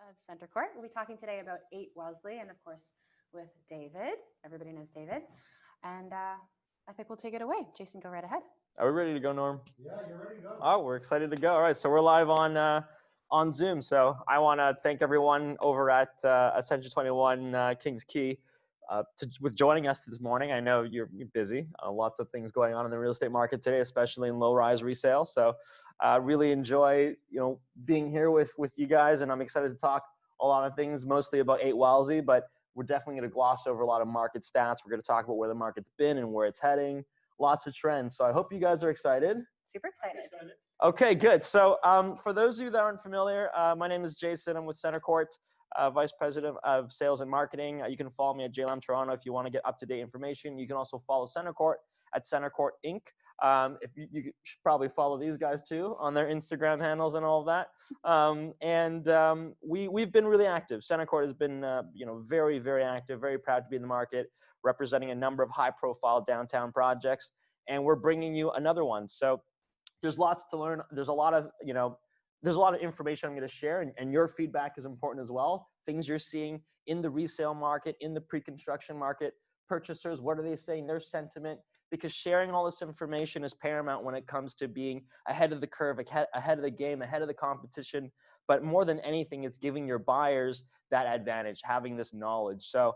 of CentreCourt. We'll be talking today about 8 Wellesley and, of course, with David. Everybody knows David. And I think we'll take it away. Jason, go right ahead. Are we ready to go, Norm? Yeah, you're ready to go. Oh, we're excited to go. All right, so we're live on Zoom. So I want to thank everyone over at Century21 Kings Quay with joining us this morning. I know you're busy. Lots of things going on in the real estate market today, especially in low-rise resale. So really enjoy being here with you guys, and I'm excited to talk a lot of things, mostly about 8 Wellesley, but we're definitely going to gloss over a lot of market stats. We're going to talk about where the market's been and where it's heading. Lots of trends. So I hope you guys are excited. Super excited. Okay, good. So for those of you that aren't familiar, my name is Jason. I'm with CentreCourt, Vice President of Sales and Marketing. You can follow me at JLAM Toronto if you want to get up-to-date information. You can also follow CentreCourt at CentreCourt Inc. If you should probably follow these guys too on their Instagram handles and all of that. We've been really active. CentreCourt has been very, very active, very proud to be in the market, representing a number of high-profile downtown projects, and we're bringing you another one. So there's lots to learn. There's a lot of information I'm going to share, and your feedback is important as well. Things you're seeing in the resale market, in the pre-construction market, purchasers, what are they saying, their sentiment, because sharing all this information is paramount when it comes to being ahead of the curve, ahead of the game, ahead of the competition. But more than anything, it's giving your buyers that advantage, having this knowledge. So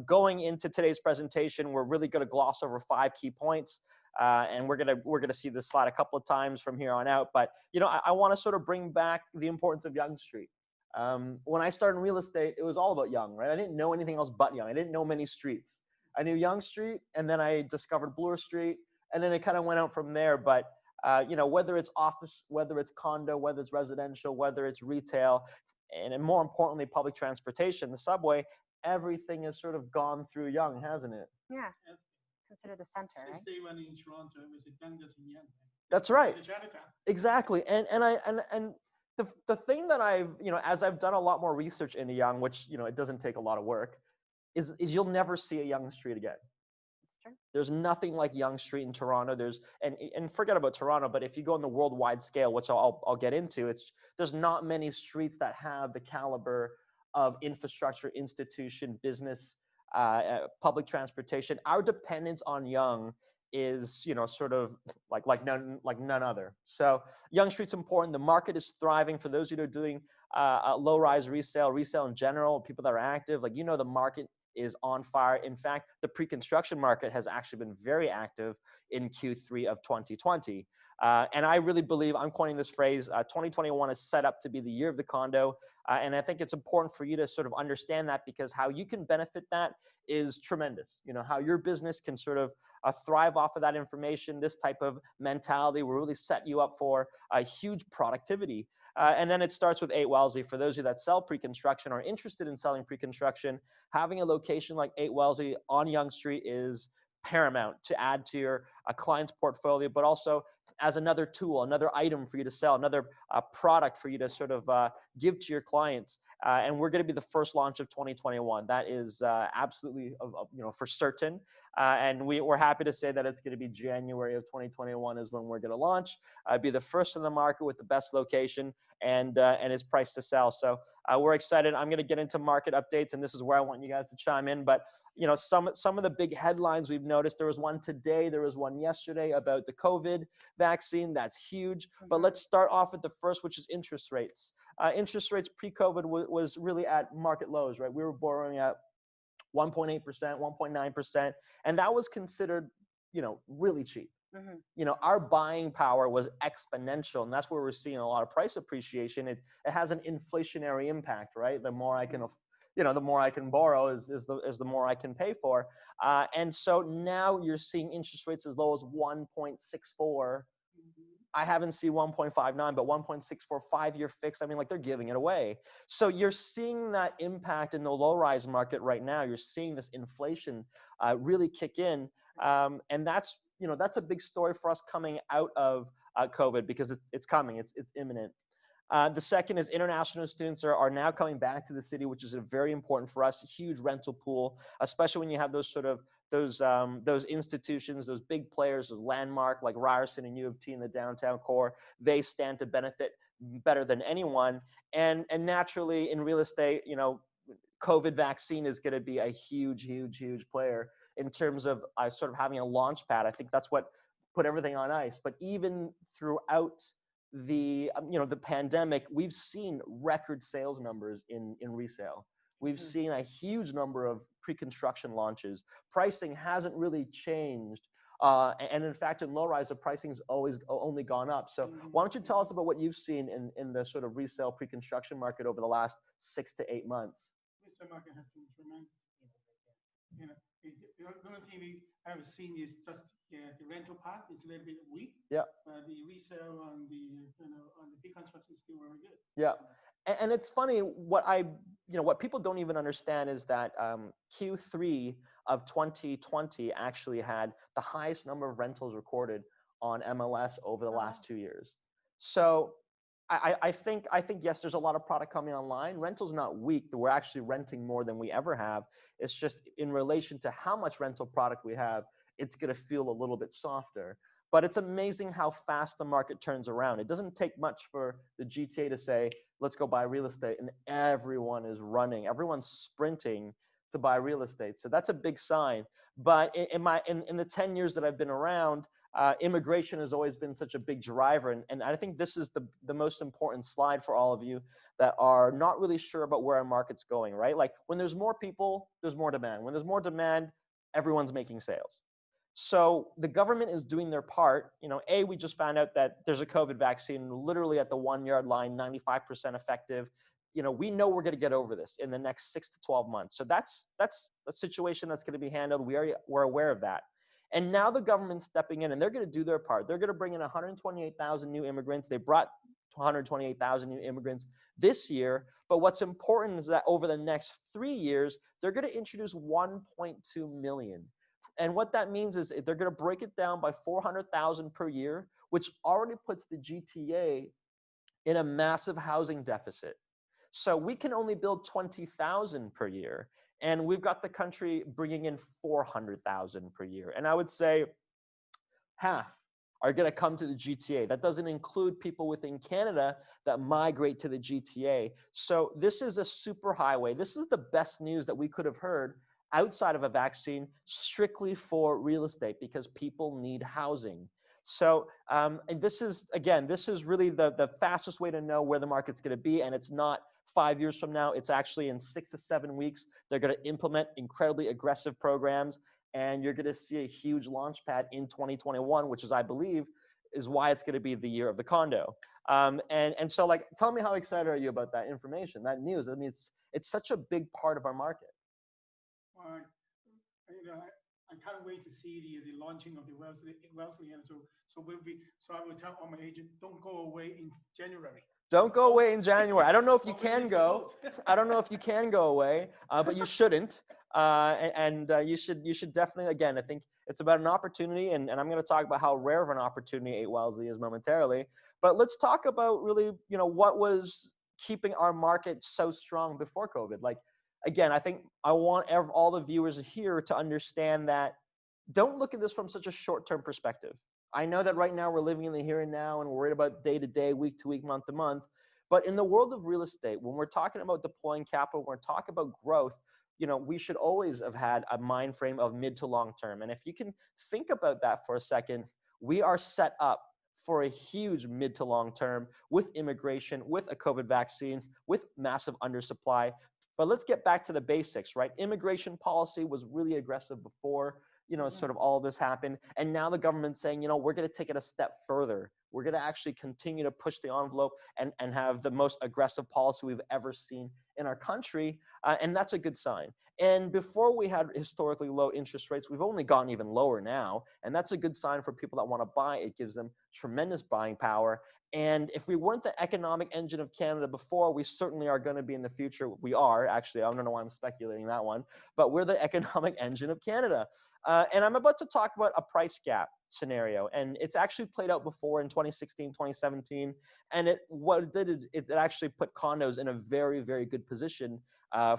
going into today's presentation, we're really going to gloss over 5 key points, and we're gonna see this slide a couple of times from here on out. But I want to sort of bring back the importance of Yonge Street. When I started in real estate, it was all about Yonge, right? I didn't know anything else but Yonge. I didn't know many streets. I knew Yonge Street, and then I discovered Bloor Street, and then it kind of went out from there. But whether it's office, whether it's condo, whether it's residential, whether it's retail, and more importantly, public transportation, the subway, everything has sort of gone through Yonge, hasn't it? Yeah. Consider the center, right? In Toronto, was it Dundas and Yonge? That's right. Chinatown. Exactly. And the thing that I've, as I've done a lot more research into Yonge, which, it doesn't take a lot of work, is you'll never see a Yonge Street again. That's true. There's nothing like Yonge Street in Toronto. And forget about Toronto, but if you go on the worldwide scale, which I'll get into, there's not many streets that have the caliber of infrastructure, institution, business, public transportation. Our dependence on Yonge is, sort of like none other. So Yonge Street's important. The market is thriving. For those of you that are doing low-rise resale in general, people that are active, the market is on fire. In fact, the pre-construction market has actually been very active in Q3 of 2020. And I really believe, I'm coining this phrase, 2021 is set up to be the year of the condo. And I think it's important for you to sort of understand that, because how you can benefit that is tremendous. How your business can sort of thrive off of that information. This type of mentality will really set you up for a huge productivity. And then it starts with 8 Wellesley. For those of you that sell pre-construction or are interested in selling pre-construction, having a location like 8 Wellesley on Yonge Street is paramount to add to your client's portfolio, but also as another tool, another item for you to sell, another product for you to sort of give to your clients. And we're going to be the first launch of 2021. That is absolutely, for certain. And we're happy to say that it's going to be January of 2021 is when we're going to launch. Be the first in the market with the best location and it's priced to sell. So we're excited. I'm going to get into market updates, and this is where I want you guys to chime in. But some of the big headlines we've noticed. There was one today. There was one yesterday about the COVID vaccine. That's huge. But let's start off with the first, which is interest rates. Interest rates pre-COVID was really at market lows, right? We were borrowing at 1.8%, 1.9%, and that was considered, really cheap. Mm-hmm. Our buying power was exponential, and that's where we're seeing a lot of price appreciation. It has an inflationary impact, right? The more I can the more I can borrow is the more I can pay for. And so now you're seeing interest rates as low as 1.64. I haven't seen 1.59, but 1.64 5-year fixed. I mean, they're giving it away. So you're seeing that impact in the low-rise market right now. You're seeing this inflation really kick in. And that's a big story for us coming out of COVID, because it's coming. It's imminent. The second is international students are now coming back to the city, which is very important for us. A huge rental pool, especially when you have those institutions, those big players, those landmark like Ryerson and U of T in the downtown core. They stand to benefit better than anyone. And naturally in real estate, you know, COVID vaccine is going to be a huge player in terms of sort of having a launch pad. I think that's what put everything on ice. But even throughout the the pandemic, we've seen record sales numbers in resale. We've seen a huge number of pre-construction launches. Pricing hasn't really changed. And in fact, in low-rise, the pricing's always only gone up. So why don't you tell us about what you've seen in the sort of resale pre-construction market over the last 6 to 8 months? Resale market has been tremendous. You know, the only thing I've seen is just the rental part is a little bit weak. Yeah. The resale on the on the big construction is still very good. Yeah. And it's funny, what people don't even understand is that Q3 of 2020 actually had the highest number of rentals recorded on MLS over the last 2 years. So I think yes, there's a lot of product coming online. Rental's not weak. We're actually renting more than we ever have. It's just in relation to how much rental product we have, it's going to feel a little bit softer. But it's amazing how fast the market turns around. It doesn't take much for the GTA to say, let's go buy real estate, and everyone is running. Everyone's sprinting to buy real estate. So that's a big sign. But in the 10 years that I've been around, immigration has always been such a big driver. And I think this is the most important slide for all of you that are not really sure about where our market's going, right? Like when there's more people, there's more demand. When there's more demand, everyone's making sales. So the government is doing their part. We just found out that there's a COVID vaccine literally at the 1 yard line, 95% effective. We know we're going to get over this in the next 6 to 12 months. So that's a situation that's going to be handled. We're aware of that. And now the government's stepping in and they're going to do their part. They're going to bring in 128,000 new immigrants. They brought 128,000 new immigrants this year. But what's important is that over the next 3 years, they're going to introduce 1.2 million. And what that means is they're going to break it down by 400,000 per year, which already puts the GTA in a massive housing deficit. So we can only build 20,000 per year. And we've got the country bringing in 400,000 per year. And I would say half are going to come to the GTA. That doesn't include people within Canada that migrate to the GTA. So this is a super highway. This is the best news that we could have heard outside of a vaccine, strictly for real estate, because people need housing. So and this is really the fastest way to know where the market's going to be. And it's not 5 years from now. It's actually in 6 to 7 weeks. They're going to implement incredibly aggressive programs, and you're going to see a huge launch pad in 2021, which is, I believe, is why it's going to be the year of the condo. And so, like, tell me, how excited are you about that information, that news? I mean, it's such a big part of our market. Well, I can't wait to see the launching of the Wellesley, and so I will tell all my agents, don't go away in January. Don't go away in January. I don't know if you can go. I don't know if you can go away, but you shouldn't. You should definitely. Again, I think it's about an opportunity, and I'm going to talk about how rare of an opportunity 8 Wellesley is momentarily. But let's talk about really, what was keeping our market so strong before COVID. Like, again, I think I want all the viewers here to understand that don't look at this from such a short-term perspective. I know that right now we're living in the here and now and we're worried about day to day, week to week, month to month. But in the world of real estate, when we're talking about deploying capital, when we're talking about growth, we should always have had a mind frame of mid to long term. And if you can think about that for a second, we are set up for a huge mid to long term with immigration, with a COVID vaccine, with massive undersupply. But let's get back to the basics, right? Immigration policy was really aggressive before, sort of all this happened. And now the government's saying, we're going to take it a step further. We're going to actually continue to push the envelope and have the most aggressive policy we've ever seen in our country. And that's a good sign. And before we had historically low interest rates, we've only gotten even lower now. And that's a good sign for people that want to buy. It gives them tremendous buying power. And if we weren't the economic engine of Canada before, we certainly are going to be in the future. We are, actually. I don't know why I'm speculating that one. But we're the economic engine of Canada. And I'm about to talk about a price gap scenario. And it's actually played out before in 2016, 2017. And what it did is it actually put condos in a very, very good position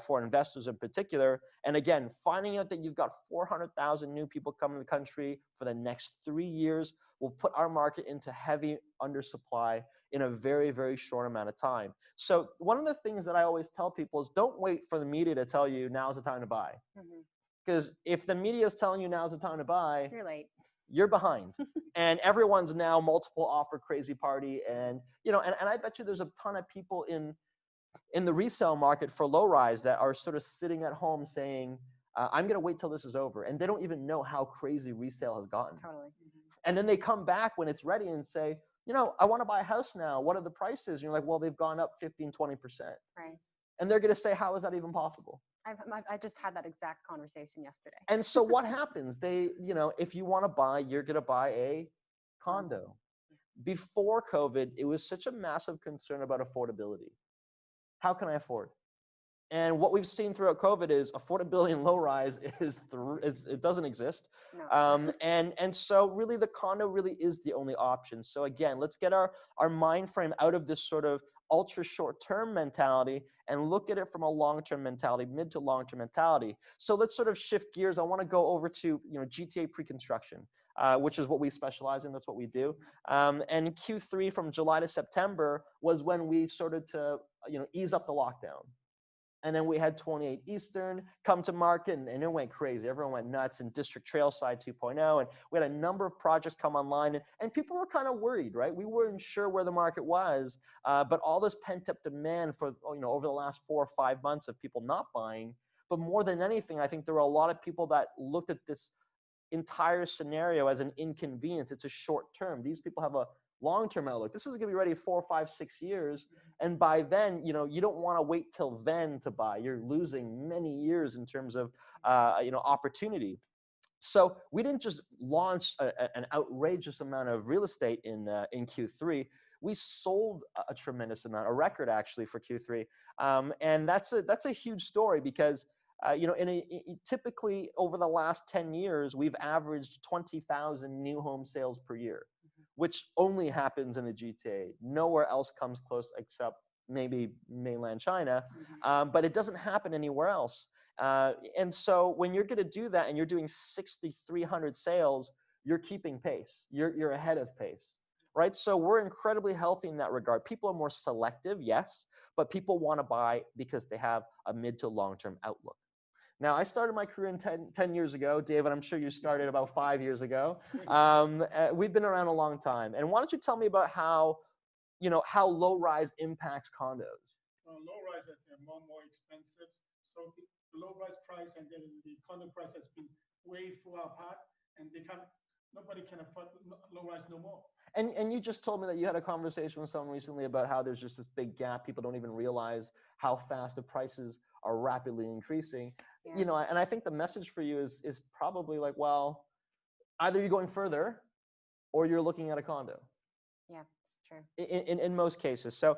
for investors in particular. And again, finding out that you've got 400,000 new people coming to the country for the next 3 years will put our market into heavy undersupply. in a very, very short amount of time. So one of the things that I always tell people is don't wait for the media to tell you now's the time to buy. Because if the media is telling you now's the time to buy, You're late. You're behind. And everyone's now multiple offer crazy party. And, you know, and I bet you there's a ton of people in the resale market for low rise that are sort of sitting at home saying, I'm going to wait till this is over. And they don't even know how crazy resale has gotten. Totally. And then they come back when it's ready and say, you know, I want to buy a house now. What are the prices? And you're like, well, they've gone up 15, 20%. Right. And they're going to say, how is that even possible? I just had that exact conversation yesterday. And so what happens? They, you know, if you want to buy, you're going to buy a condo. Before COVID, it was such a massive concern about affordability. How can I afford? And what we've seen throughout COVID is affordability in low rise it doesn't exist. No. And so really the condo really is the only option. So again, let's get our mind frame out of this sort of ultra short-term mentality and look at it from a long-term mentality, mid to long-term mentality. So let's sort of shift gears. I want to go over to, you know, GTA pre-construction, which is what we specialize in. That's what we do. And Q3 from July to September was when we started to, you know, ease up the lockdown. And then we had 28 Eastern come to market, and it went crazy. Everyone went nuts, and District Trailside 2.0. And we had a number of projects come online, and people were kind of worried, right? We weren't sure where the market was, but all this pent-up demand for, you know, over the last 4 or 5 months of people not buying. But more than anything, I think there were a lot of people that looked at this entire scenario as an inconvenience. It's a short term. These people have a long-term outlook. This is going to be ready 4, 5, 6 years. And by then, you know, you don't want to wait till then to buy. You're losing many years in terms of, you know, opportunity. So we didn't just launch an outrageous amount of real estate in Q3. We sold a tremendous amount, a record actually for Q3. And that's a huge story because, you know, typically over the last 10 years, we've averaged 20,000 new home sales per year, which only happens in the GTA. Nowhere else comes close except maybe mainland China, but it doesn't happen anywhere else. And so when you're going to do that and you're doing 6,300 sales, you're keeping pace. You're ahead of pace, right? So we're incredibly healthy in that regard. People are more selective, yes, but people want to buy because they have a mid to long-term outlook. Now, I started my career 10 years ago. David, I'm sure you started about 5 years ago. We've been around a long time. And why don't you tell me about how, you know, how low-rise impacts condos? Low-rise are more expensive. So the low-rise price and then the condo price has been way far apart, and nobody can afford low-rise no more. And you just told me that you had a conversation with someone recently about how there's just this big gap. People don't even realize how fast the prices are rapidly increasing. Yeah. You know, and I think the message for you is probably like, well, either you're going further or you're looking at a condo. Yeah, it's true. In most cases. So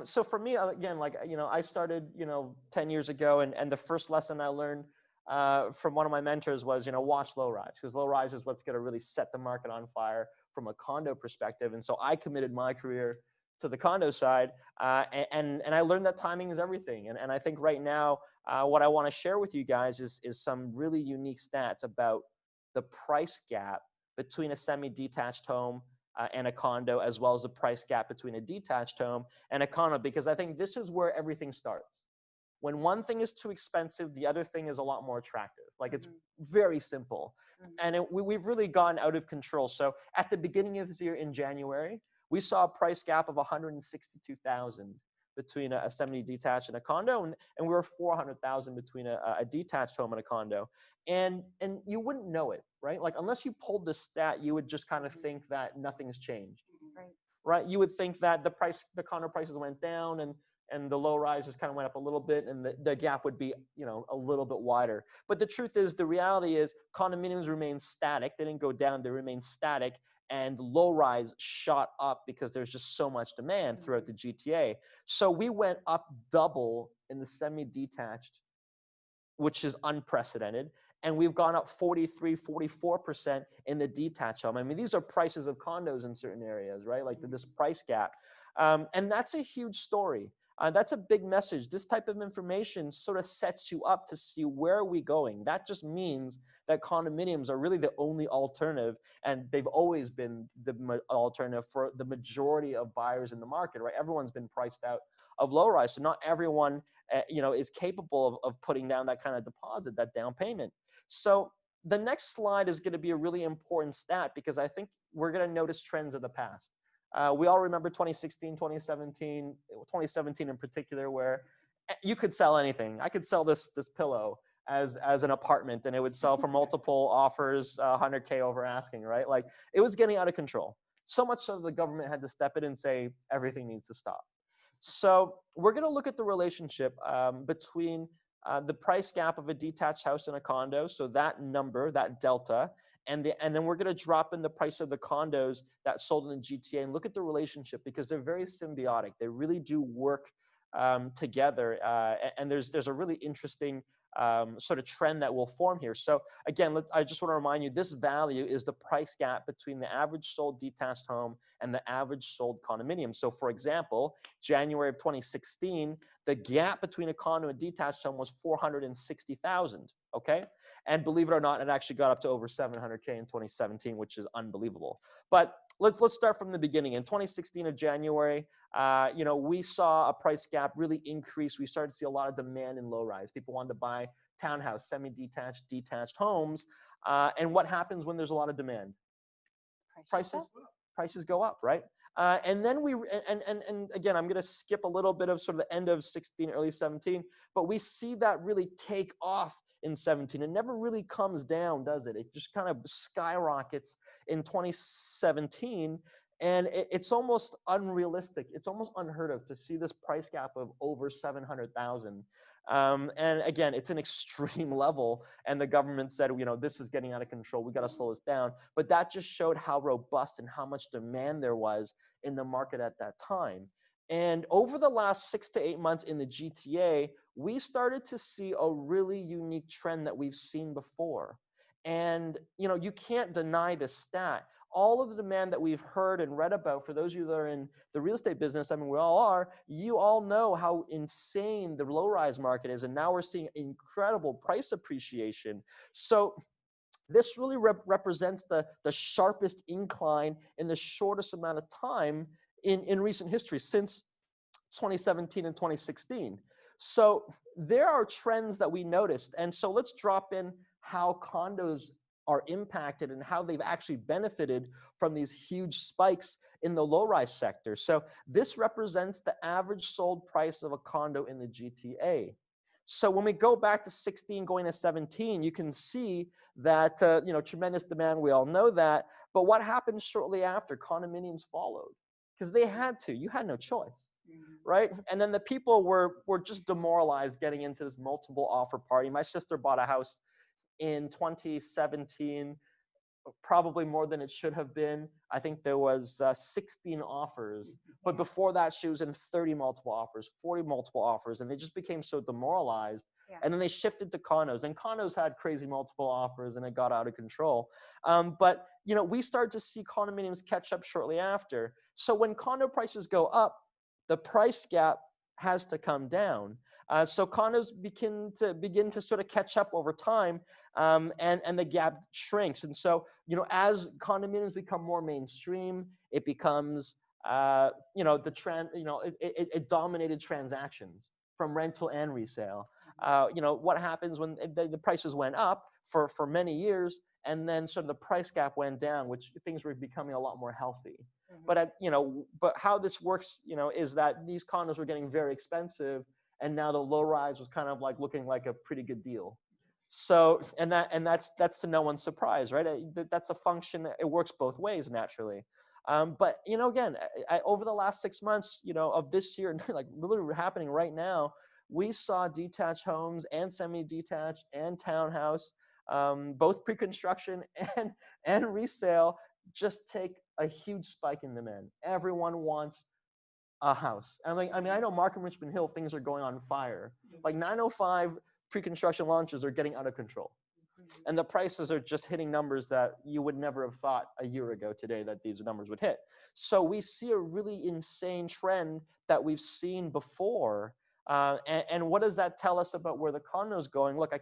so for me, again, like, you know, I started, you know, 10 years ago, and the first lesson I learned from one of my mentors was, you know, watch low rise, because low rise is what's going to really set the market on fire from a condo perspective. And so I committed my career to the condo side, and I learned that timing is everything. And I think right now, what I want to share with you guys is some really unique stats about the price gap between a semi-detached home and a condo, as well as the price gap between a detached home and a condo, because I think this is where everything starts. When one thing is too expensive, the other thing is a lot more attractive. Like, it's very simple. And we've really gone out of control. So at the beginning of this year in January, we saw a price gap of 162,000 between a semi-detached and a condo, and we were 400,000 between a detached home and a condo. And you wouldn't know it, right? Like, unless you pulled the stat, you would just kind of think that nothing's changed, right? You would think that the condo prices went down, and the low rises kind of went up a little bit, and the gap would be, you know, a little bit wider. But the truth is, the reality is, condominiums remain static. They didn't go down, they remain static. And low rise shot up because there's just so much demand throughout the GTA. So we went up double in the semi-detached, which is unprecedented. And we've gone up 43, 44% in the detached home. I mean, these are prices of condos in certain areas, right? Like this price gap. And that's a huge story. That's a big message. This type of information sort of sets you up to see where are we going. That just means that condominiums are really the only alternative, and they've always been the alternative for the majority of buyers in the market, right? Everyone's been priced out of low-rise, so not everyone is capable of putting down that kind of deposit, that down payment. So the next slide is going to be a really important stat, because I think we're going to notice trends of the past. We all remember 2016, 2017 in particular, where you could sell anything. I could sell this pillow as an apartment, and it would sell for multiple offers, 100K over asking, right? Like, it was getting out of control. So much so the government had to step in and say, everything needs to stop. So we're going to look at the relationship between the price gap of a detached house and a condo, so that number, that delta, and then we're going to drop in the price of the condos that sold in the GTA and look at the relationship, because they're very symbiotic. They really do work together, and there's a really interesting sort of trend that will form here. So again, I just want to remind you, this value is the price gap between the average sold detached home and the average sold condominium. So for example, January of 2016, the gap between a condo and detached home was 460,000, okay? And believe it or not, it actually got up to over 700K in 2017, which is unbelievable. But let's start from the beginning. In 2016 of January, we saw a price gap really increase. We started to see a lot of demand in low rise. People wanted to buy townhouse, semi-detached, detached homes. And what happens when there's a lot of demand? Prices go up, right? And then and again, I'm going to skip a little bit of sort of the end of 16, early 17, but we see that really take off in 17. It never really comes down, does it? It just kind of skyrockets in 2017. And it's almost unrealistic. It's almost unheard of to see this price gap of over 700,000. And again, it's an extreme level. And the government said, this is getting out of control. We got to slow this down. But that just showed how robust and how much demand there was in the market at that time. And over the last 6 to 8 months in the GTA, we started to see a really unique trend that we've seen before. And, you can't deny this stat. All of the demand that we've heard and read about, for those of you that are in the real estate business, I mean, we all are, you all know how insane the low-rise market is. And now we're seeing incredible price appreciation. So this really represents the sharpest incline in the shortest amount of time in recent history, since 2017 and 2016. So there are trends that we noticed. And so let's drop in how condos are impacted and how they've actually benefited from these huge spikes in the low-rise sector. So this represents the average sold price of a condo in the GTA. So when we go back to 16 going to 17, you can see that tremendous demand. We all know that. But what happened shortly after? Condominiums followed, because they had to. You had no choice, right? And then the people were just demoralized getting into this multiple offer party. My sister bought a house in 2017, probably more than it should have been. I think there was 16 offers, but before that she was in 30 multiple offers, 40 multiple offers, and they just became so demoralized. Yeah. And then they shifted to condos, and condos had crazy multiple offers, and it got out of control. But we started to see condominiums catch up shortly after. So when condo prices go up, the price gap has to come down. So condos begin to sort of catch up over time, and the gap shrinks. And so, as condominiums become more mainstream, it becomes, it dominated transactions from rental and resale. What happens when the prices went up for many years, and then sort of the price gap went down, which things were becoming a lot more healthy. Mm-hmm. But how this works, is that these condos were getting very expensive, and now the low rise was kind of like looking like a pretty good deal. So, and that's to no one's surprise, right? That's a function. It works both ways naturally. But again, over the last 6 months, of this year, like literally happening right now, we saw detached homes and semi-detached and townhouse, both pre-construction and resale, just take a huge spike in demand. Everyone wants a house. And I know Markham Richmond Hill, things are going on fire. Like 905 pre-construction launches are getting out of control. And the prices are just hitting numbers that you would never have thought a year ago today that these numbers would hit. So we see a really insane trend that we've seen before. And what does that tell us about where the condo is going? Look, I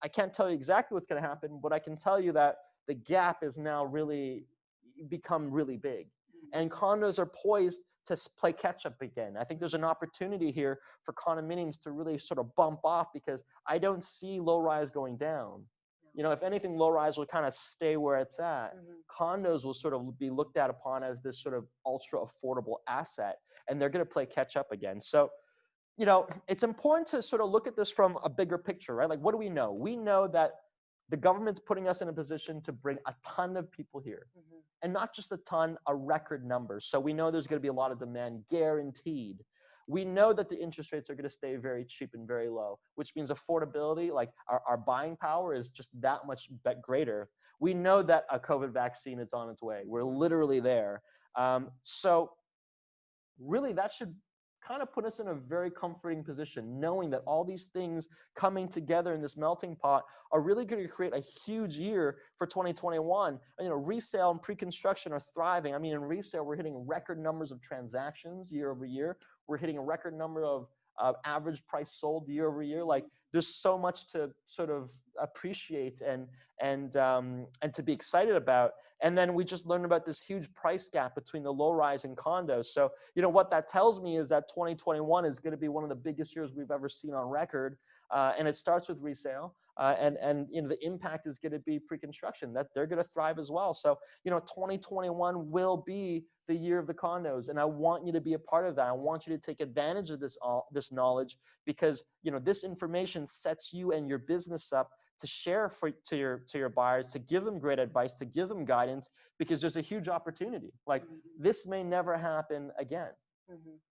can't tell you exactly what's going to happen, but I can tell you that the gap is now really become really big. And condos are poised to play catch up again. I think there's an opportunity here for condominiums to really sort of bump off, because I don't see low rise going down. You know, if anything, low rise will kind of stay where it's at. Condos will sort of be looked at upon as this sort of ultra affordable asset, and they're going to play catch up again. So, you know, it's important to sort of look at this from a bigger picture, right? Like, what do we know? We know that the government's putting us in a position to bring a ton of people here, and not just a ton, a record number. So we know there's going to be a lot of demand, guaranteed. We know that the interest rates are going to stay very cheap and very low, which means affordability, like our buying power, is just that much greater. We know that a COVID vaccine is on its way. We're literally there. So really, that should kind of put us in a very comforting position, knowing that all these things coming together in this melting pot are really going to create a huge year for 2021. You know, resale and pre-construction are thriving. I mean, in resale, we're hitting record numbers of transactions year over year. We're hitting a record number of average price sold year over year. Like, there's so much to sort of appreciate and to be excited about. And then we just learned about this huge price gap between the low rise and condos. So, you know, what that tells me is that 2021 is going to be one of the biggest years we've ever seen on record. And it starts with resale. And you know, the impact is going to be pre-construction, that they're going to thrive as well. So, you know, 2021 will be the year of the condos, and I want you to be a part of that. I want you to take advantage of this knowledge, because, you know, this information sets you and your business up to share to your buyers, to give them great advice, to give them guidance, because there's a huge opportunity. Like, this may never happen again,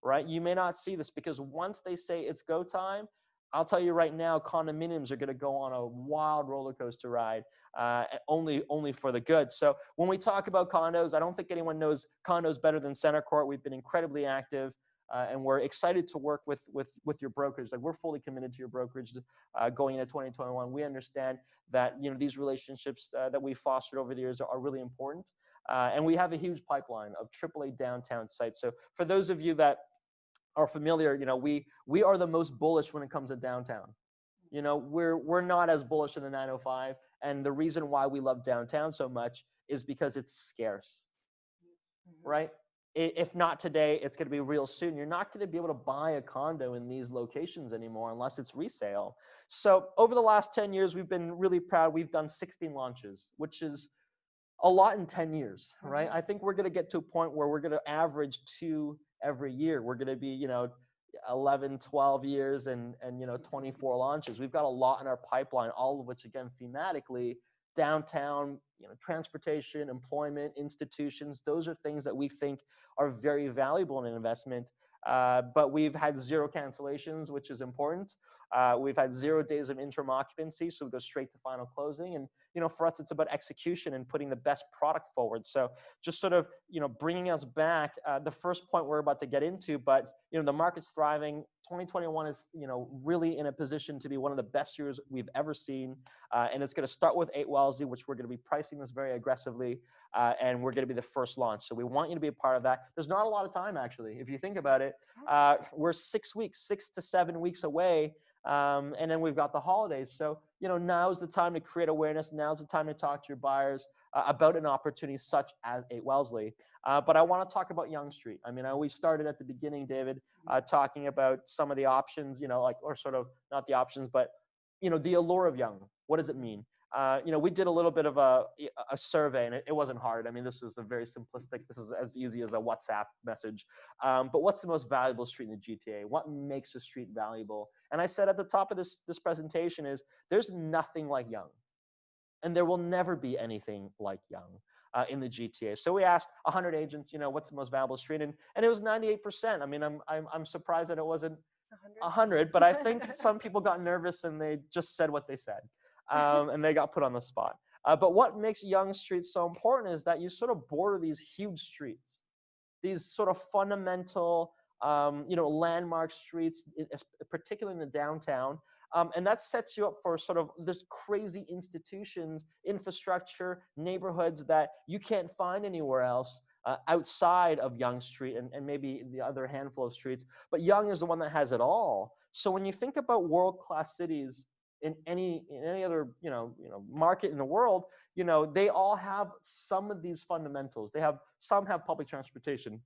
right? You may not see this, because once they say it's go time, I'll tell you right now, condominiums are going to go on a wild roller coaster ride, only for the good. So when we talk about condos, I don't think anyone knows condos better than CentreCourt. We've been incredibly active, and we're excited to work with your brokerage. Like, we're fully committed to your brokerage going into 2021. We understand that, you know, these relationships that we've fostered over the years are really important, and we have a huge pipeline of AAA downtown sites. So for those of you that are familiar, you know, we are the most bullish when it comes to downtown. You know, we're not as bullish in the 905, and the reason why we love downtown so much is because it's scarce, right? If not today, it's going to be real soon. You're not going to be able to buy a condo in these locations anymore unless it's resale. So over the last 10 years, we've been really proud. We've done 16 launches, which is a lot in 10 years, right? I think we're going to get to a point where we're going to average 2 every year. We're going to be, you know, 11, 12 years and you know, 24 launches. We've got a lot in our pipeline, all of which, again, thematically, downtown, you know, transportation, employment, institutions, those are things that we think are very valuable in an investment. But we've had 0 cancellations, which is important. We've had 0 days of interim occupancy, so we go straight to final closing. And, you know, for us, it's about execution and putting the best product forward. So just sort of, you know, bringing us back, the first point we're about to get into, but, you know, the market's thriving. 2021 is, you know, really in a position to be one of the best years we've ever seen. And it's going to start with 8 Wellesley, which we're going to be pricing this very aggressively. And we're going to be the first launch. So we want you to be a part of that. There's not a lot of time, actually, if you think about it. We're 6 to 7 weeks away. And then we've got the holidays. So, you know, now's the time to create awareness. Now's the time to talk to your buyers about an opportunity such as 8 Wellesley. But I want to talk about Yonge Street. I mean, we started at the beginning, David, talking about some of the options, you know, like, or sort of not the options, but, you know, the allure of Yonge. What does it mean? You know, we did a little bit of a survey, and it wasn't hard. I mean, this was a very simplistic, this is as easy as a WhatsApp message. But what's the most valuable street in the GTA? What makes a street valuable? And I said at the top of this presentation is, there's nothing like Yonge. And there will never be anything like Yonge in the GTA. So we asked 100 agents, you know, what's the most valuable street? And it was 98%. I mean, I'm surprised that it wasn't 100, but I think some people got nervous and they just said what they said. And they got put on the spot. But what makes Yonge Street so important is that you sort of border these huge streets, these sort of fundamental landmark streets, particularly in the downtown. And that sets you up for sort of this crazy institutions, infrastructure, neighborhoods that you can't find anywhere else outside of Yonge Street and maybe the other handful of streets. But Yonge is the one that has it all. So when you think about world-class cities in any other market in the world, they all have some of these fundamentals. Some have public transportation,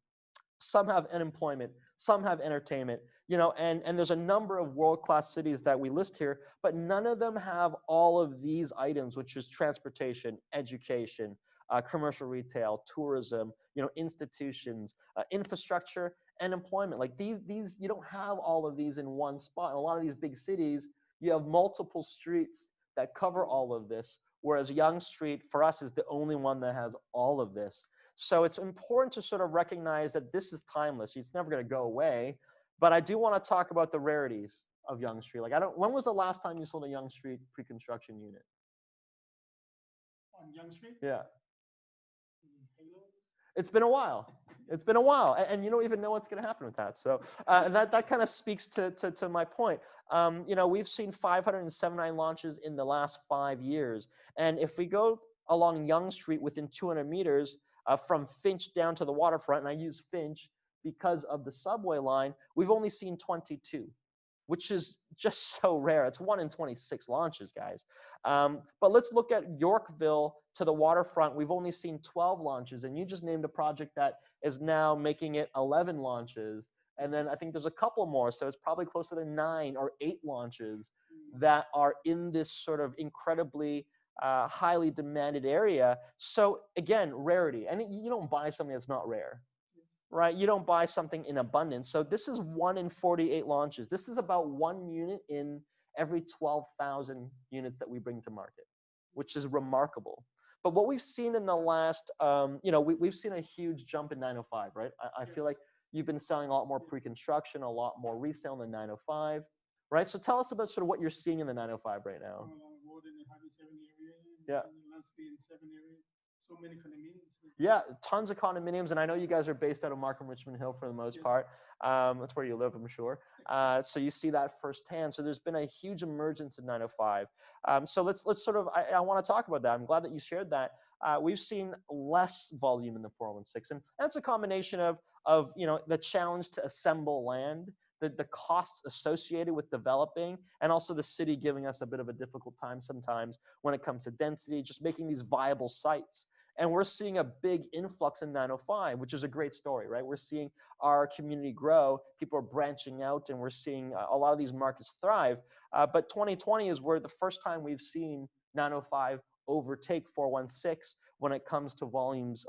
some have unemployment, some have entertainment, and there's a number of world-class cities that we list here, but none of them have all of these items, which is transportation, education, commercial retail, tourism, institutions, infrastructure, and employment. Like these, you don't have all of these in one spot. In a lot of these big cities, you have multiple streets that cover all of this, whereas Yonge Street, for us, is the only one that has all of this. So it's important to sort of recognize that this is timeless. It's never going to go away. But I do want to talk about the rarities of Yonge Street. Like, when was the last time you sold a Yonge Street pre-construction unit? On Yonge Street? Yeah. Halo? It's been a while. It's been a while, and you don't even know what's going to happen with that. So that kind of speaks to my point. We've seen 579 launches in the last 5 years, and if we go along Yonge Street within 200 meters from Finch down to the waterfront, and I use Finch because of the subway line, we've only seen 22, which is just so rare. It's 1 in 26 launches, guys. But let's look at Yorkville to the waterfront. We've only seen 12 launches, and you just named a project that is now making it 11 launches. And then I think there's a couple more, so it's probably closer to 9 or 8 launches that are in this sort of incredibly highly demanded area. So again, rarity. And you don't buy something that's not rare, right? You don't buy something in abundance. So this is 1 in 48 launches. This is about 1 unit in every 12,000 units that we bring to market, which is remarkable. But what we've seen in the last, we've seen a huge jump in 905, right? I feel like you've been selling a lot more pre-construction, a lot more resale than 905, right? So tell us about sort of what you're seeing in the 905 right now. More than the Highway 7 area. Yeah. Wellesley in 7 area. So many condominiums. Yeah, tons of condominiums, and I know you guys are based out of Markham, Richmond Hill for the most part. That's where you live, I'm sure. So you see that firsthand. So there's been a huge emergence in 905. So let's sort of, I want to talk about that. I'm glad that you shared that. We've seen less volume in the 416, and that's a combination of the challenge to assemble land, the costs associated with developing, and also the city giving us a bit of a difficult time sometimes when it comes to density, just making these viable sites. And we're seeing a big influx in 905, which is a great story, right? We're seeing our community grow, people are branching out, and we're seeing a lot of these markets thrive. But 2020 is where the first time we've seen 905 overtake 416 when it comes to volumes,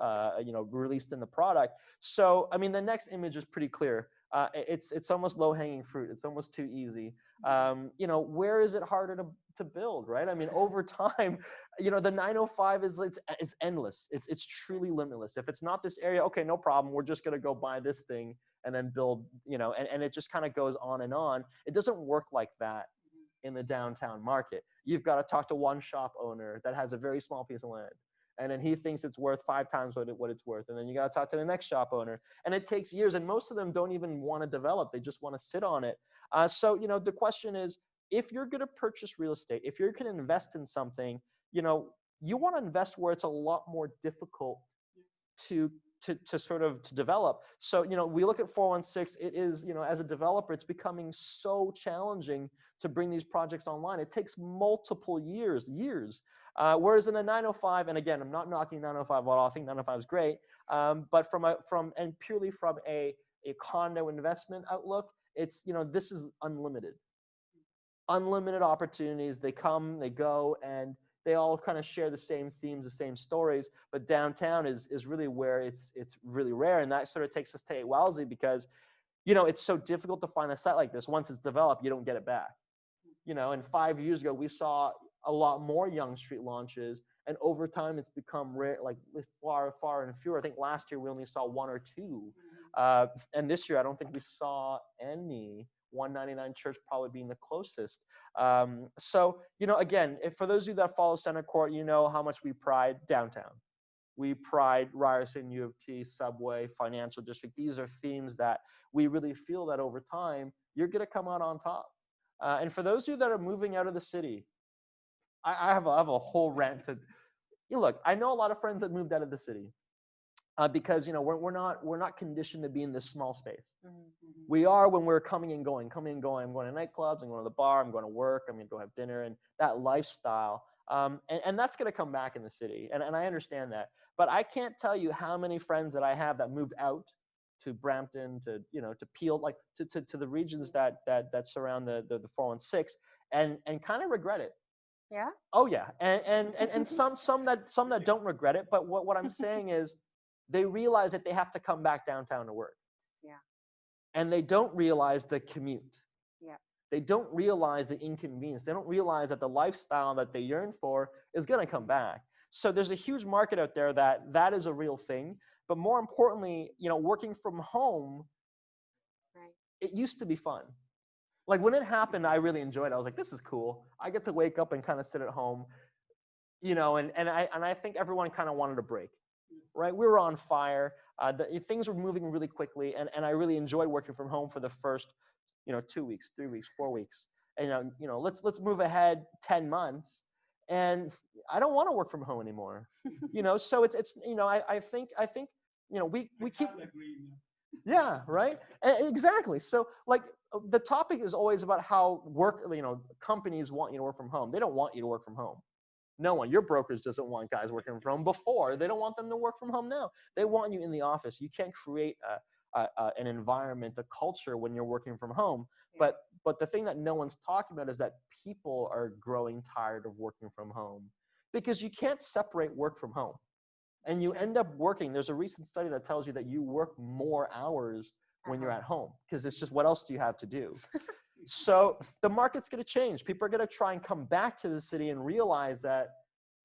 released in the product. So, I mean, the next image is pretty clear. It's almost low-hanging fruit. It's almost too easy. Where is it harder to build, right? I mean, over time, the 905 it's endless. It's truly limitless. If it's not this area, okay, no problem. We're just gonna go buy this thing and then build, and it just kind of goes on and on. It doesn't work like that in the downtown market. You've got to talk to one shop owner that has a very small piece of land, and then he thinks it's worth 5 times what it's worth. And then you got to talk to the next shop owner, and it takes years. And most of them don't even want to develop; they just want to sit on it. So the question is, if you're going to purchase real estate, if you're going to invest in something, you want to invest where it's a lot more difficult to develop. So we look at 416. It is as a developer, it's becoming so challenging to bring these projects online. It takes multiple years. Whereas in a 905, and again, I'm not knocking 905 at all. I think 905 is great. But purely from a condo investment outlook, it's this is unlimited opportunities. They come, they go, and they all kind of share the same themes, the same stories. But downtown is really where it's really rare, and that sort of takes us to Wellesley because it's so difficult to find a site like this. Once it's developed, you don't get it back. And 5 years ago, we saw a lot more Yonge Street launches, and over time, it's become rare, like far and fewer. I think last year we only saw 1 or 2, and this year I don't think we saw any. 199 Church probably being the closest. So again, for those of you that follow CentreCourt, you know how much we pride downtown. we pride Ryerson, U of T, Subway, Financial District. These are themes that we really feel that over time, you're going to come out on top. And for those of you that are moving out of the city, I have a whole rant to, look, I know a lot of friends that moved out of the city because, we're not conditioned to be in this small space. We are when we're coming and going. I'm going to nightclubs, I'm going to the bar, I'm going to work, I'm going to go have dinner, and that lifestyle. And that's going to come back in the city. And I understand that. But I can't tell you how many friends that I have that moved out to Brampton, to Peel, like to the regions that surround the 416 and kind of regret it. Yeah. Oh yeah. And some that don't regret it. But what I'm saying is they realize that they have to come back downtown to work. Yeah. And they don't realize the commute. Yeah. They don't realize the inconvenience. They don't realize that the lifestyle that they yearn for is going to come back. So there's a huge market out there that is a real thing. But more importantly, working from home, right, it used to be fun. Like when it happened, I really enjoyed it. I was like, this is cool. I get to wake up and kind of sit at home, and I think everyone kind of wanted a break, right? We were on fire. Things were moving really quickly, and I really enjoyed working from home for the first 2 weeks, 3 weeks, 4 weeks. And let's move ahead 10 months, and I don't want to work from home anymore. So it's I think we keep, yeah, right, exactly. So like the topic is always about how companies want you to work from home. They don't want you to work from home. No one. Your brokers doesn't want guys working from home before. They don't want them to work from home now. They want you in the office. You can't create an environment, a culture when you're working from home. Yeah. But the thing that no one's talking about is that people are growing tired of working from home because you can't separate work from home. And you end up working. There's a recent study that tells you that you work more hours when you're at home because it's just, what else do you have to do? So the market's going to change. People are going to try and come back to the city and realize that,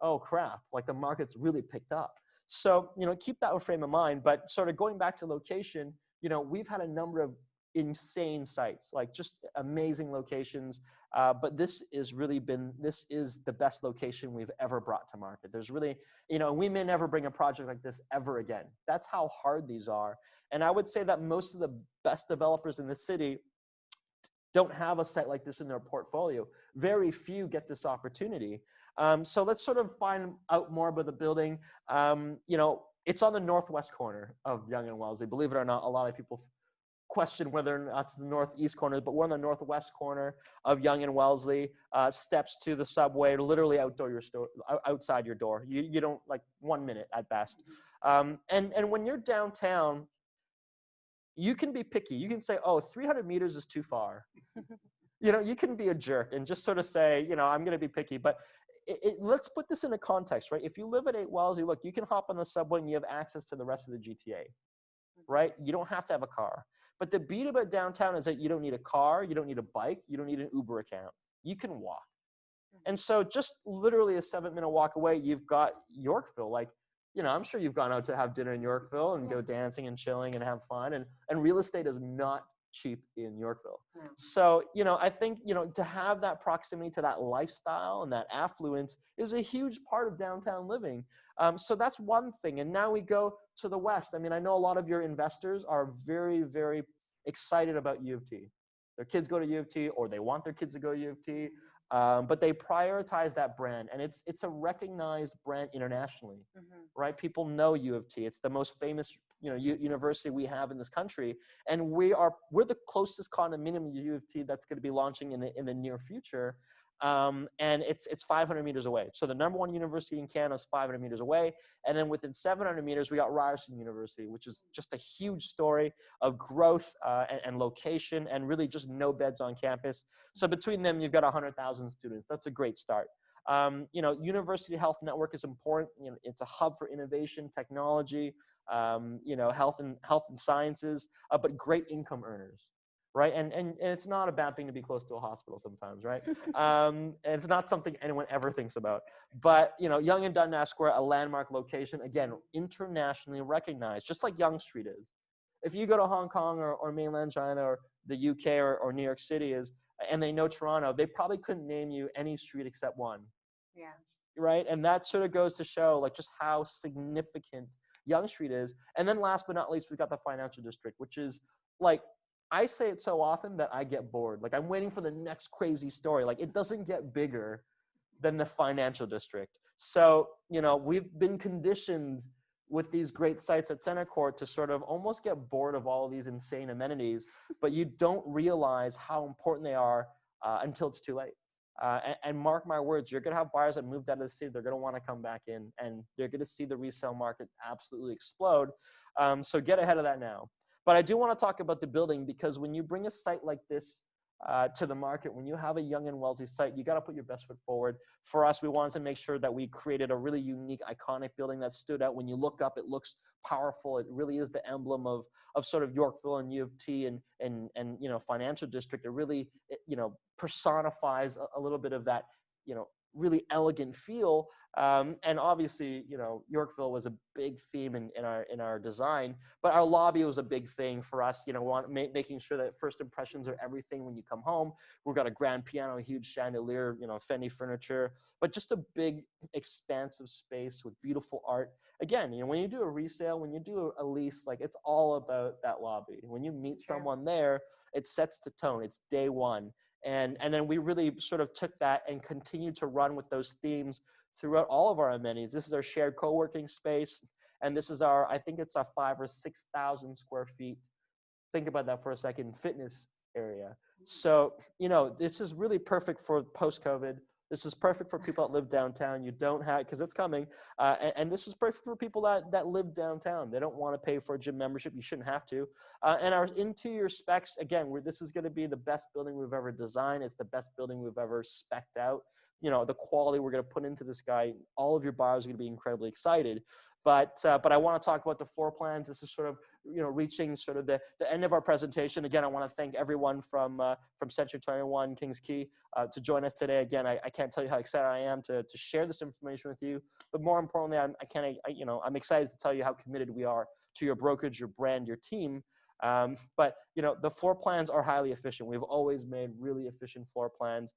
oh crap, like the market's really picked up. So, keep that frame of mind. But sort of going back to location, we've had a number of insane sites, like just amazing locations. But this is the best location we've ever brought to market. There's really, we may never bring a project like this ever again. That's how hard these are. And I would say that most of the best developers in the city don't have a site like this in their portfolio. Very few get this opportunity. So let's sort of find out more about the building. It's on the northwest corner of Yonge and Wellesley. Believe it or not, a lot of people question whether or not it's the northeast corner, but we're on the northwest corner of Yonge and Wellesley. Steps to the subway, literally outside your door. You don't, like 1 minute at best. And when you're downtown, you can be picky. You can say, oh, 300 meters is too far. You can be a jerk and just sort of say, I'm going to be picky. But let's put this into context, right? If you live at 8 Wellesley, look, you can hop on the subway and you have access to the rest of the GTA, right? You don't have to have a car. But the beauty about downtown is that you don't need a car, you don't need a bike, you don't need an Uber account. You can walk. And so just literally a 7-minute walk away, you've got Yorkville. Like, I'm sure you've gone out to have dinner in Yorkville and go dancing and chilling and have fun. And real estate is not cheap in Yorkville. No. So, I think, to have that proximity to that lifestyle and that affluence is a huge part of downtown living. So that's one thing. And now we go to the west. I mean, I know a lot of your investors are very, very excited about U of T. Their kids go to U of T, or they want their kids to go to U of T. But they prioritize that brand, and it's a recognized brand internationally, right? People know U of T. It's the most famous, university we have in this country, and we're the closest condominium to U of T that's going to be launching in the near future. And it's 500 meters away. So the #1 university in Canada is 500 meters away. And then within 700 meters, we got Ryerson University, which is just a huge story of growth and location and really just no beds on campus. So between them, you've got 100,000 students. That's a great start. University Health Network is important. It's a hub for innovation, technology, health and sciences, but great income earners. Right. And it's not a bad thing to be close to a hospital sometimes. Right. And it's not something anyone ever thinks about. But, Yonge and Dundas Square, a landmark location, again, internationally recognized, just like Yonge Street is. If you go to Hong Kong or mainland China or the UK or New York City and they know Toronto, they probably couldn't name you any street except one. Yeah. right? And that sort of goes to show like just how significant Yonge Street is. And then last but not least, we've got the financial district, which is like, I say it so often that I get bored. Like I'm waiting for the next crazy story. Like it doesn't get bigger than the financial district. So, you know, we've been conditioned with these great sites at CentreCourt to sort of almost get bored of all of these insane amenities, but you don't realize how important they are until it's too late. And mark my words, you're going to have buyers that moved out of the city. They're going to want to come back in, and they're going to see the resale market absolutely explode. So get ahead of that now. But I do want to talk about the building, because when you bring a site like this to the market, when you have a Yonge and Wellesley site, you got to put your best foot forward. For us, we wanted to make sure that we created a really unique, iconic building that stood out. When you look up, it looks powerful. It really is the emblem of sort of Yorkville and U of T and you know, financial district. It really, you know, personifies a little bit of that, you know, really elegant feel. And obviously, you know, Yorkville was a big theme in our design, but our lobby was a big thing for us. You know, making sure that first impressions are everything when you come home. We've got a grand piano, a huge chandelier, you know, Fendi furniture, but just a big, expansive space with beautiful art. Again, you know, when you do a resale, when you do a lease, like it's all about that lobby. When you meet someone there, it sets the tone. It's day one. And then we really sort of took that and continued to run with those themes throughout all of our amenities. This is our shared co-working space, and this is our, I think it's a 5,000 or 6,000 square feet. Think about that for a second, fitness area. So, you know, this is really perfect for post-COVID. This is perfect for people that live downtown. You don't have, because it's coming. And this is perfect for people that live downtown. They don't want to pay for a gym membership. You shouldn't have to. And our interior specs, again, this is going to be the best building we've ever designed. It's the best building we've ever spec'd out. You know, the quality we're going to put into this guy, all of your buyers are going to be incredibly excited. But I want to talk about the floor plans. This is sort of, you know, reaching sort of the end of our presentation. Again, I want to thank everyone from Century 21 Kings Quay to join us today. Again, I can't tell you how excited I am to share this information with you. But more importantly, I'm excited to tell you how committed we are to your brokerage, your brand, your team. But you know, the floor plans are highly efficient. We've always made really efficient floor plans,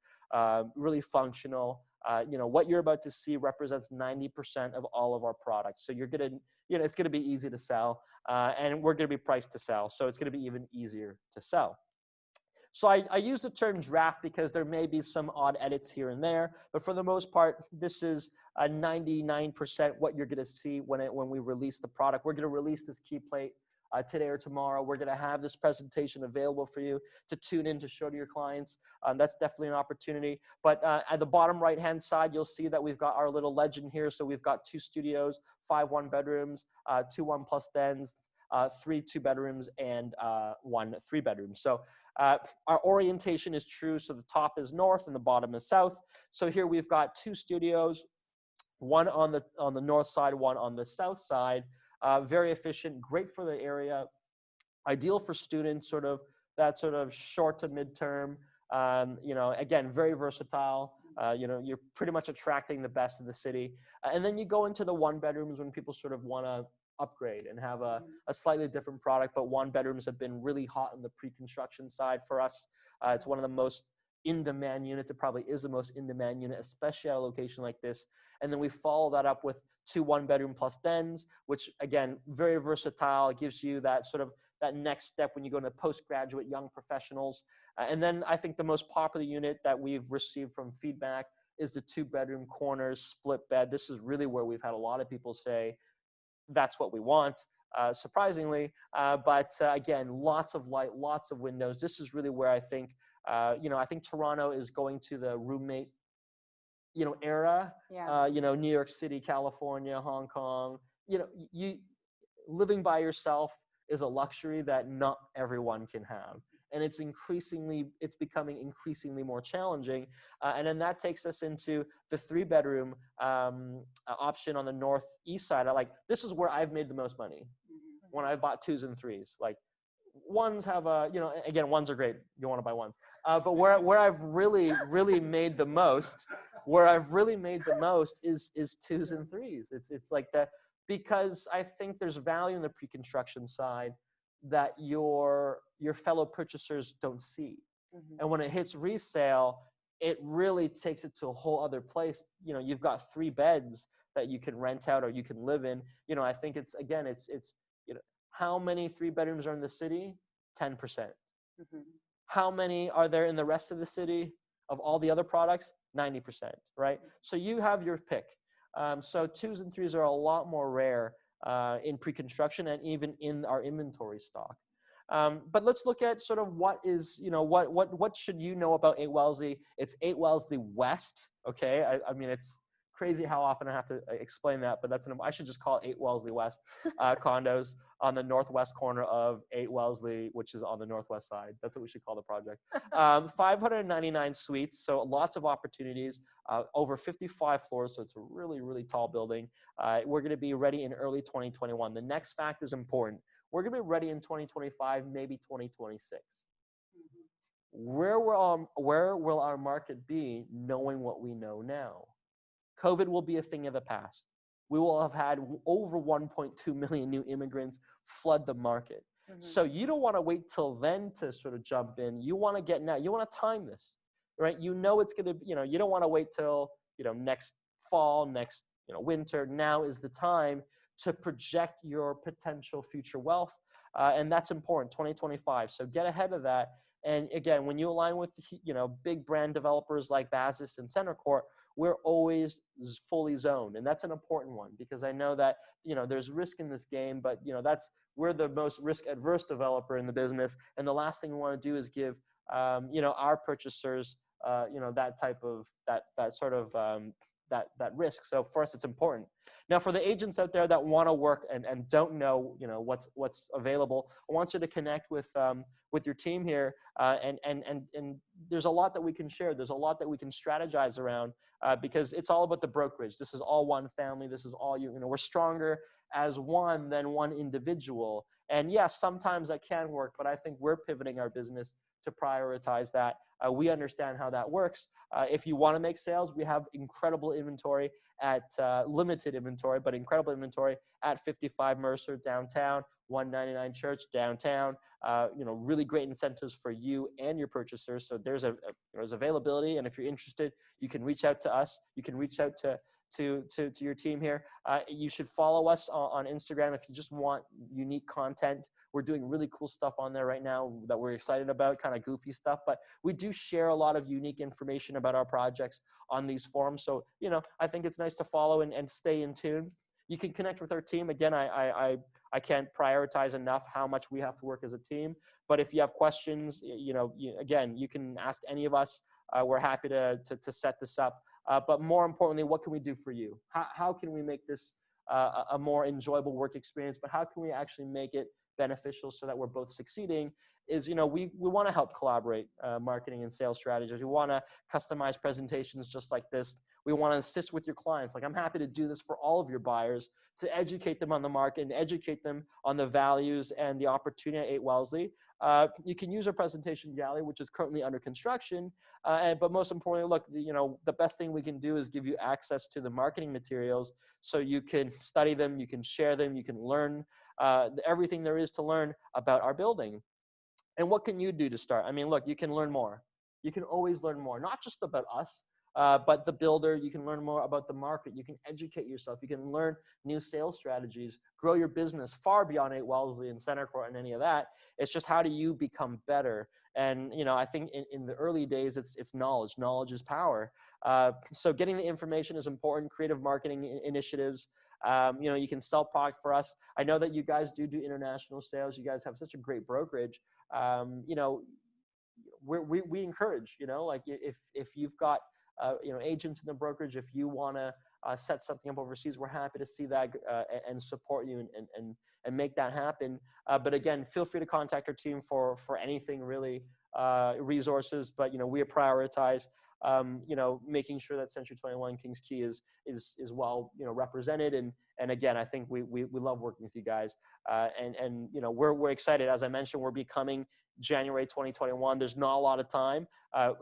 really functional. You know, what you're about to see represents 90% of all of our products. So you're gonna, you know, it's gonna be easy to sell, and we're gonna be priced to sell. So it's gonna be even easier to sell. So I use the term draft because there may be some odd edits here and there, but for the most part, this is 99% what you're gonna see when we release the product. We're gonna release this key plate today or tomorrow. We're going to have this presentation available for you to tune in to show to your clients. That's definitely an opportunity. But at the bottom right-hand side, you'll see that we've got our little legend here. So we've got 2 studios, 5 1-bedrooms, 2 1+ dens, 3 2-bedrooms, and 1 3-bedroom. So our orientation is true. So the top is north and the bottom is south. So here we've got 2 studios, one on the north side, one on the south side. Very efficient, great for the area, ideal for students, sort of short to midterm. You know, again, very versatile. You know, you're pretty much attracting the best of the city. And then you go into the 1-bedrooms when people sort of want to upgrade and have a slightly different product. But 1-bedrooms have been really hot on the pre-construction side for us. It's one of the most in-demand units. It probably is the most in-demand unit, especially at a location like this. And then we follow that up with 2 1-bedroom plus dens, which again, very versatile. It gives you that sort of that next step when you go into postgraduate young professionals. And then I think the most popular unit that we've received from feedback is the 2-bedroom corners split bed. This is really where we've had a lot of people say, that's what we want, surprisingly. But again, lots of light, lots of windows. This is really where I think, you know, I think Toronto is going to the roommate, you know, era. Yeah. You know, New York City, California, Hong Kong. You know, you living by yourself is a luxury that not everyone can have. And it's becoming increasingly more challenging. And then that takes us into the 3-bedroom option on the northeast side. This is where I've made the most money when I bought 2s and 3s. Like, 1s have a, you know, again, 1s are great. You want to buy 1s. But where I've really made the most, is 2s and 3s. It's like that, because I think there's value in the pre-construction side that your fellow purchasers don't see. And when it hits resale, it really takes it to a whole other place. You know, you've got 3 beds that you can rent out or you can live in. You know, I think it's, again, it's, you know, how many 3 bedrooms are in the city? 10%. Mm-hmm. How many are there in the rest of the city of all the other products? 90%, right? So you have your pick. So 2s and 3s are a lot more rare in pre-construction and even in our inventory stock. But let's look at sort of what is, you know, what should you know about 8 Wellesley? It's 8 Wellesley West, okay? I mean, it's crazy how often I have to explain that, but I should just call it 8 Wellesley West condos on the northwest corner of 8 Wellesley, which is on the northwest side. That's what we should call the project. 599 suites, so lots of opportunities, over 55 floors, so it's a really, really tall building. We're going to be ready in early 2021. The next fact is important. We're going to be ready in 2025, maybe 2026. Where will our market be knowing what we know now? COVID will be a thing of the past. We will have had over 1.2 million new immigrants flood the market. Mm-hmm. So you don't want to wait till then to sort of jump in. You want to get now. You want to time this, right? You know it's going to, you know, you don't want to wait till, you know, next fall, next, you know, winter. Now is the time to project your potential future wealth. And that's important, 2025. So get ahead of that. And again, when you align with, you know, big brand developers like Basis and CentreCourt, we're always fully zoned. And that's an important one because I know that, you know, there's risk in this game, but, you know, we're the most risk adverse developer in the business. And the last thing we want to do is give, you know, our purchasers, you know, that type of, that sort of, that risk. So for us, it's important. Now, for the agents out there that want to work and don't know, you know, what's available, I want you to connect with your team here. And there's a lot that we can share. There's a lot that we can strategize around because it's all about the brokerage. This is all one family. This is all, you know, we're stronger as one than one individual. And yes, sometimes that can work, but I think we're pivoting our business to prioritize that. We understand how that works. If you want to make sales, we have incredible inventory at limited inventory, but incredible inventory at 55 Mercer downtown, 199 Church downtown. You know, really great incentives for you and your purchasers. So there's availability, and if you're interested, you can reach out to us. You can reach out to your team here. You should follow us on Instagram if you just want unique content. We're doing really cool stuff on there right now that we're excited about, kind of goofy stuff, but we do share a lot of unique information about our projects on these forums. So, you know, I think it's nice to follow and stay in tune. You can connect with our team. Again, I can't prioritize enough how much we have to work as a team, but if you have questions, you know, again, you can ask any of us. We're happy to set this up. But more importantly, what can we do for you? How can we make this a more enjoyable work experience? But how can we actually make it beneficial so that we're both succeeding? Is, you know, we want to help collaborate marketing and sales strategies. We want to customize presentations just like this. We want to assist with your clients. Like, I'm happy to do this for all of your buyers to educate them on the market and educate them on the values and the opportunity at 8 Wellesley. You can use our presentation gallery, which is currently under construction. But most importantly, look, you know, the best thing we can do is give you access to the marketing materials so you can study them, you can share them, you can learn everything there is to learn about our building. And what can you do to start? I mean, look, you can learn more. You can always learn more, not just about us, but the builder. You can learn more about the market. You can educate yourself. You can learn new sales strategies, grow your business far beyond 8 Wellesley and CentreCourt and any of that. It's just, how do you become better? And, you know, I think in the early days, it's knowledge. Knowledge is power. So getting the information is important. Creative marketing initiatives. You know, you can sell product for us. I know that you guys do international sales. You guys have such a great brokerage. You know, we encourage, you know, like if you've got, you know, agents in the brokerage, if you want to set something up overseas, we're happy to see that and support you and make that happen. But again, feel free to contact our team for anything really, resources. But, you know, we prioritize, you know, making sure that Century 21 Kings Quay is well, you know, represented. And again, I think we love working with you guys. And you know, we're excited. As I mentioned, we're becoming January 2021. There's not a lot of time.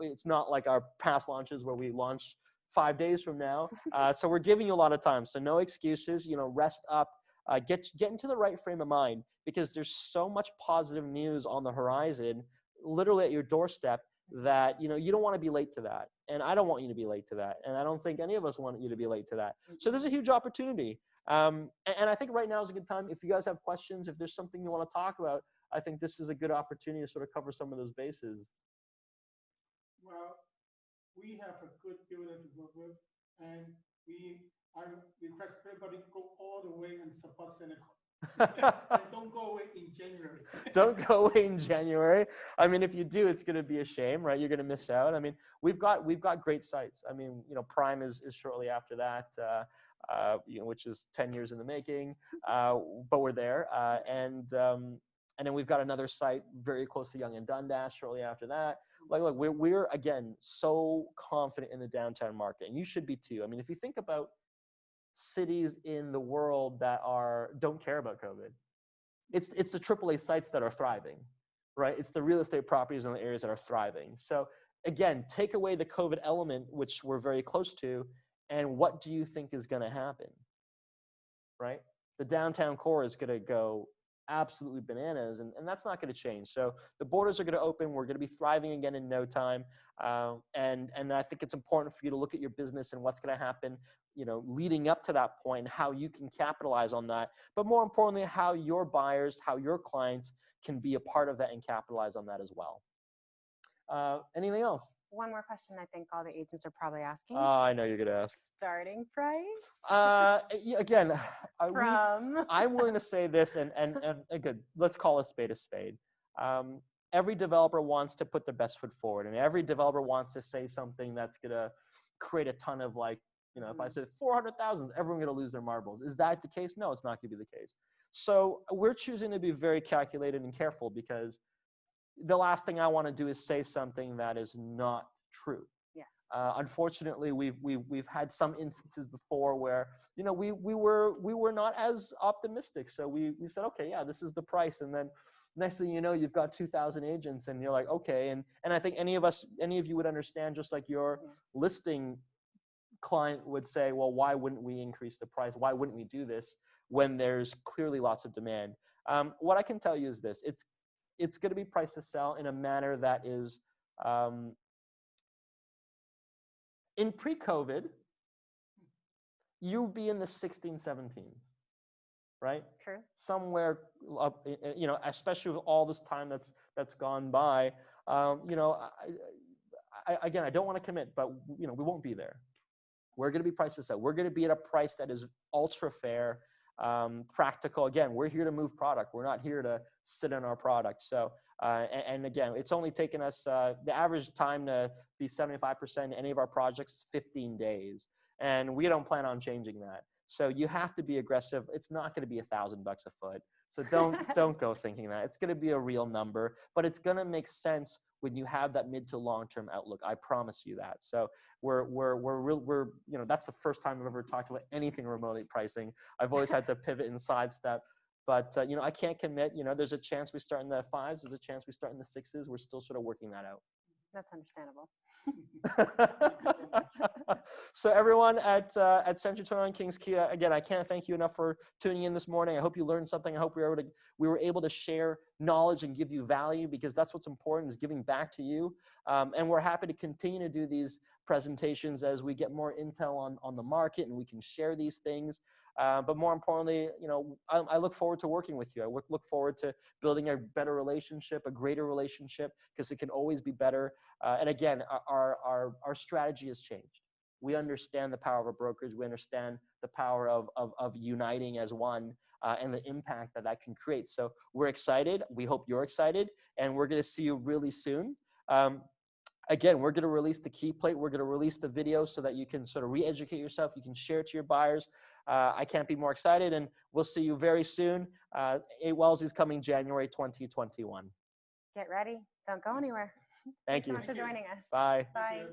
It's not like our past launches where we launch 5 days from now. So we're giving you a lot of time. So no excuses, you know, rest up, get into the right frame of mind, because there's so much positive news on the horizon, literally at your doorstep. that, you know, you don't want to be late to that. And I don't want you to be late to that. And I don't think any of us want you to be late to that. So there's a huge opportunity. And I think right now is a good time. If you guys have questions, if there's something you want to talk about, I think this is a good opportunity to sort of cover some of those bases. Well, we have a good builder to work with, and I request everybody go all the way and support CentreCourt. And don't go away in January. Don't go away in January. I mean, if you do, it's going to be a shame, right? You're going to miss out. I mean, we've got great sites. I mean, you know, Prime is shortly after that, you know, which is 10 years in the making, but we're there. And then we've got another site very close to Yonge and Dundas shortly after that. Like, look, we're again so confident in the downtown market, and you should be too. I mean, if you think about cities in the world that don't care about COVID, it's the AAA sites that are thriving, right? It's the real estate properties in the areas that are thriving. So again, take away the COVID element, which we're very close to, and what do you think is going to happen, right? The downtown core is going to go absolutely bananas, and that's not going to change. So the borders are going to open. We're going to be thriving again in no time. And I think it's important for you to look at your business and what's going to happen, you know, leading up to that point, how you can capitalize on that. But more importantly, how your buyers, how your clients can be a part of that and capitalize on that as well. Anything else? One more question I think all the agents are probably asking. I know you're going to ask. Starting price? Again, From? I'm willing to say this, and again, let's call a spade a spade. Every developer wants to put their best foot forward, and every developer wants to say something that's going to create a ton of, like, you know, if I said 400,000, everyone's going to lose their marbles. Is that the case? No, it's not going to be the case. So we're choosing to be very calculated and careful, because the last thing I want to do is say something that is not true. Yes. Unfortunately, we've had some instances before where, you know, we were not as optimistic. So we said, okay, yeah, this is the price, and then next thing you know, you've got 2,000 agents, and you're like, okay. And I think any of you would understand, just like your listing client would say, well, why wouldn't we increase the price? Why wouldn't we do this when there's clearly lots of demand? What I can tell you is this: it's going to be priced to sell in a manner that is, in pre-COVID, you'd be in the 16, 17, right? True. Somewhere up, you know, especially with all this time that's gone by. You know, again, I don't want to commit, but, you know, we won't be there. We're going to be priced to sell. We're going to be at a price that is ultra fair, practical. Again, we're here to move product. We're not here to sit on our product. So, and again, it's only taken us, the average time to be 75% in any of our projects is 15 days. And we don't plan on changing that. So you have to be aggressive. It's not going to be $1,000 a foot. So don't go thinking that. It's going to be a real number, but it's going to make sense when you have that mid to long-term outlook. I promise you that. So we're you know, that's the first time I've ever talked about anything remotely pricing. I've always had to pivot and sidestep, but you know, I can't commit. You know, there's a chance we start in the 5s. There's a chance we start in the 6s. We're still sort of working that out. That's understandable. So everyone at CentreCourt Kings Kia, again, I can't thank you enough for tuning in this morning. I hope you learned something. I hope we were able to share knowledge and give you value, because that's what's important, is giving back to you. And we're happy to continue to do these presentations as we get more intel on the market, and we can share these things. But more importantly, you know, I look forward to working with you. I look forward to building a better relationship, a greater relationship, because it can always be better. And again, our strategy has changed. We understand the power of a brokerage. We understand the power of uniting as one, and the impact that can create. So we're excited. We hope you're excited, and we're going to see you really soon. Again, we're going to release the key plate. We're going to release the video so that you can sort of re-educate yourself. You can share it to your buyers. I can't be more excited, and we'll see you very soon. 8 Wellesley is coming January 2021. Get ready. Don't go anywhere. Thank you. Thanks so much for joining us. Bye. Bye.